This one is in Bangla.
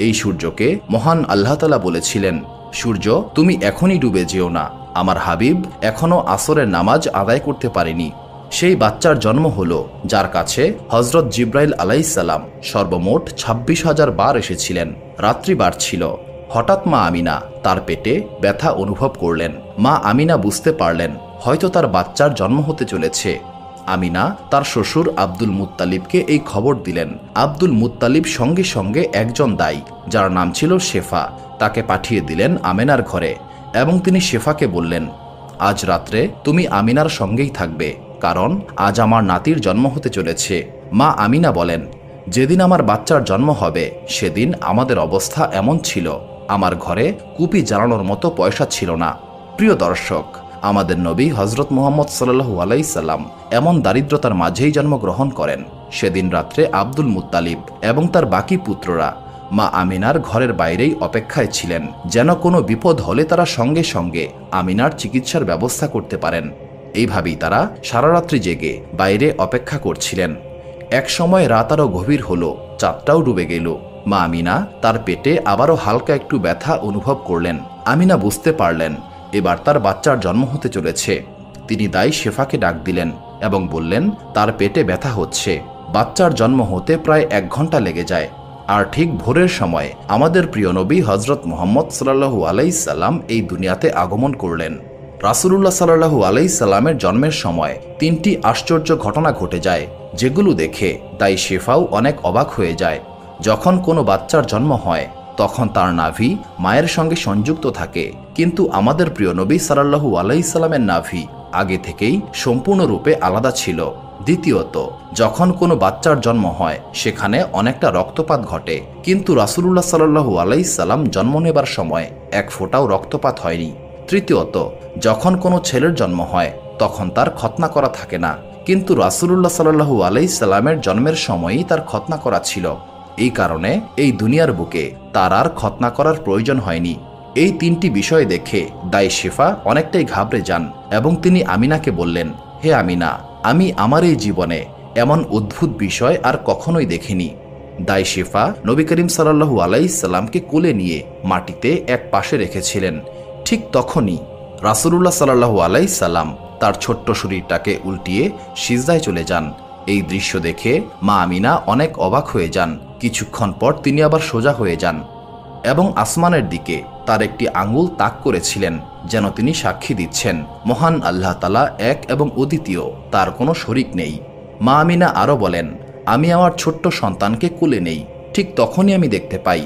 এই সূর্যকে মহান আল্লাহ তাআলা বলেছিলেন, সূর্য তুমি এখনই ডুবে যেও না, আমার হাবিব এখনও আসরের নামাজ আদায় করতে পারেনি। সেই বাচ্চার জন্ম হলো যার কাছে হজরত জিব্রাইল আলাইহিসসালাম সর্বমোট 26,000 বার এসেছিলেন। রাত্রি বাড়ছিল। হঠাৎ মা আমিনা তার পেটে ব্যথা অনুভব করলেন। মা আমিনা বুঝতে পারলেন হয়তো তার বাচ্চার জন্ম হতে চলেছে। আমিনা তার শ্বশুর আব্দুল মুত্তালিবকে এই খবর দিলেন। আব্দুল মুত্তালিব সঙ্গে সঙ্গে একজন দাই, যার নাম ছিল শেফা, তাকে পাঠিয়ে দিলেন আমিনার ঘরে এবং তিনি শেফাকে বললেন, আজ রাত্রে তুমি আমিনার সঙ্গেই থাকবে, কারণ আজ আমার নাতির জন্ম হতে চলেছে। মা আমিনা বলেন, যেদিন আমার বাচ্চার জন্ম হবে সেদিন আমাদের অবস্থা এমন ছিল, আমার ঘরে কুপি জ্বালানোর মতো পয়সা ছিল না। প্রিয় দর্শক, আমাদের নবী হজরত মুহাম্মদ সাল্লাল্লাহু আলাইহি সাল্লাম এমন দারিদ্রতার মাঝেই জন্মগ্রহণ করেন। সেদিন রাত্রে আব্দুল মুত্তালিব এবং তার বাকি পুত্ররা মা আমিনার ঘরের বাইরেই অপেক্ষায় ছিলেন, যেন কোনো বিপদ হলে তারা সঙ্গে সঙ্গে আমিনার চিকিৎসার ব্যবস্থা করতে পারেন। এইভাবেই তারা সারা রাত্রি জেগে বাইরে অপেক্ষা করছিলেন। এক সময় রাত আরও গভীর হলো, চাঁদটাও ডুবে গেল। মা আমিনা তার পেটে আবারও হালকা একটু ব্যথা অনুভব করলেন। আমিনা বুঝতে পারলেন এবার তার বাচ্চার জন্ম হতে চলেছে। তিনি দাই শেফাকে ডাক দিলেন এবং বললেন, তার পেটে ব্যথা হচ্ছে। বাচ্চার জন্ম হতে প্রায় 1 ঘন্টা লেগে যায়। আর ঠিক ভোরের সময় আমাদের প্রিয় নবী হজরত মুহাম্মদ সাল্লাল্লাহু আলাইহি সাল্লাম এই দুনিয়াতে আগমন করলেন। রাসূলুল্লাহ সাল্লাল্লাহু আলাইহি সাল্লামের জন্মের সময় 3টি আশ্চর্য ঘটনা ঘটে যায়, যেগুলো দেখে দাই শেফাও অনেক অবাক হয়ে যায়। যখন কোনো বাচ্চার জন্ম হয় তখন তার নাভি মায়ের সঙ্গে সংযুক্ত থাকে, কিন্তু আমাদের প্রিয় নবী সাল্লাল্লাহু আলাইহি সাল্লামের নাভি আগে থেকেই সম্পূর্ণরূপে আলাদা ছিল। দ্বিতীয়ত, যখন কোনো বাচ্চার জন্ম হয় সেখানে অনেকটা রক্তপাত ঘটে, কিন্তু রাসূলুল্লাহ সাল্লাল্লাহু আলাইহি সাল্লাম জন্ম নেবার সময় 1 ফোঁটাও রক্তপাত হয়নি। তৃতীয়ত, যখন কোনো ছেলের জন্ম হয় তখন তার খতনা করা থাকে না, কিন্তু রাসূলুল্লাহ সাল্লাল্লাহু আলাইহি সাল্লামের জন্মের সময়ই তার খতনা করা ছিল। এই কারণে এই দুনিয়ার বুকে তার আর খতনা করার প্রয়োজন হয়নি। এই 3টি বিষয় দেখে দাই শেফা অনেকটাই ঘাবড়ে যান এবং তিনি আমিনাকে বললেন, হে আমিনা, আমি আমার এই জীবনে এমন অদ্ভুত বিষয় আর কখনোই দেখিনি। দাই শেফা নবী করিম সাল্লাল্লাহু আলাইহি সাল্লামকে কোলে নিয়ে মাটিতে এক পাশে রেখেছিলেন। ঠিক তখনই রাসূলুল্লাহ সাল্লাল্লাহু আলাইহি সাল্লাম তার ছোট্ট শরীরটাকে উল্টিয়ে সিজদায় চলে যান। এই দৃশ্য দেখে মা আমিনা অনেক অবাক হয়ে যান। কিছুক্ষণ পর তিনি আবার সোজা হয়ে যান এবং আসমানের দিকে তার একটি আঙ্গুল তাক করেছিলেন, যেন তিনি সাক্ষী দিচ্ছেন মহান আল্লাহ তাআলা এক এবং অদ্বিতীয়, তার কোনো শরিক নেই। মা আমিনা আরও বলেন, আমি আমার ছোট্ট সন্তানকে কোলে নেই, ঠিক তখনই আমি দেখতে পাই